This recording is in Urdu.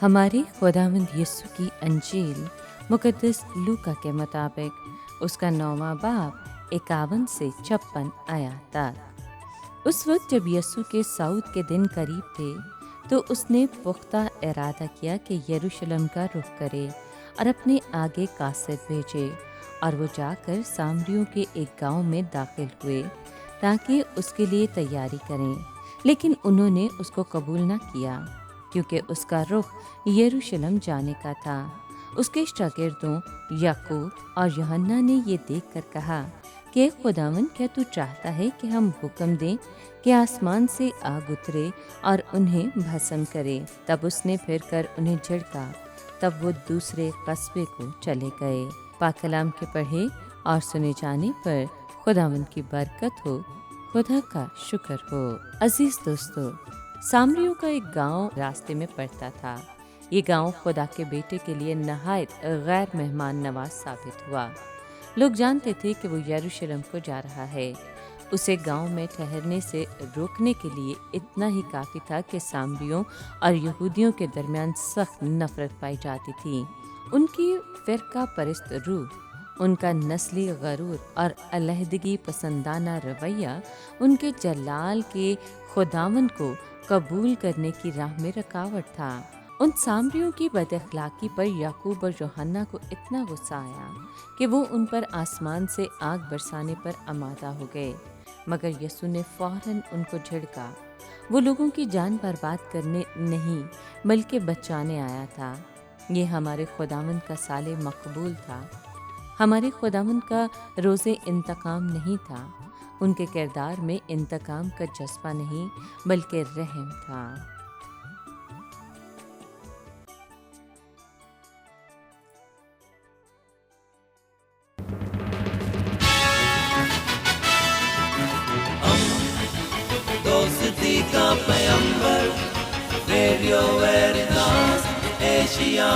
ہمارے خداوند یسوع کی انجیل مقدس لوکا کے مطابق اس کا 9واں باب 51 سے 56 آیات تک۔ اس وقت جب یسوع کے صعود کے دن قریب تھے تو اس نے پختہ ارادہ کیا کہ یروشلم کا رخ کرے اور اپنے آگے قاصد بھیجے، اور وہ جا کر سامریوں کے ایک گاؤں میں داخل ہوئے تاکہ اس کے لیے تیاری کریں، لیکن انہوں نے اس کو قبول نہ کیا کیونکہ اس کا رخ یروشلم جانے کا تھا۔ اس کے شاگردوں یعقوب اور یوحنا نے یہ دیکھ کر کہا کہ خداوند، کیا تو چاہتا ہے کہ ہم حکم دیں کہ آسمان سے آگ اترے اور انہیں بھسم کرے؟ تب اس نے پھر کر انہیں جھڑکا، تب وہ دوسرے قصبے کو چلے گئے۔ پاک کلام کے پڑھے اور سنے جانے پر خداوند کی برکت ہو، خدا کا شکر ہو۔ عزیز دوستو، سامریوں کا ایک گاؤں راستے میں پڑتا تھا۔ یہ گاؤں خدا کے بیٹے کے لیے نہایت غیر مہمان نواز ثابت ہوا۔ لوگ جانتے تھے کہ وہ یروشلم کو جا رہا ہے۔ اسے گاؤں میں ٹھہرنے سے روکنے کے لیے اتنا ہی کافی تھا کہ سامریوں اور یہودیوں کے درمیان سخت نفرت پائی جاتی تھی۔ ان کی فرقہ پرست روح، ان کا نسلی غرور اور علیحدگی پسندانہ رویہ ان کے جلال کے خداوند کو قبول کرنے کی راہ میں رکاوٹ تھا۔ ان سامریوں کی بد اخلاقی پر یعقوب اور یوحنا کو اتنا غصہ آیا کہ وہ ان پر آسمان سے آگ برسانے پر آمادہ ہو گئے، مگر یسوع نے فوراً ان کو جھڑکا۔ وہ لوگوں کی جان برباد کرنے نہیں بلکہ بچانے آیا تھا۔ یہ ہمارے خداوند کا صالح مقبول تھا۔ ہمارے خداوند کا روز انتقام نہیں تھا۔ ان کے کردار میں انتقام کا جذبہ نہیں بلکہ رحم تھا۔ دوستی کا پیمبر، ریڈیو ویریتاس ایشیا۔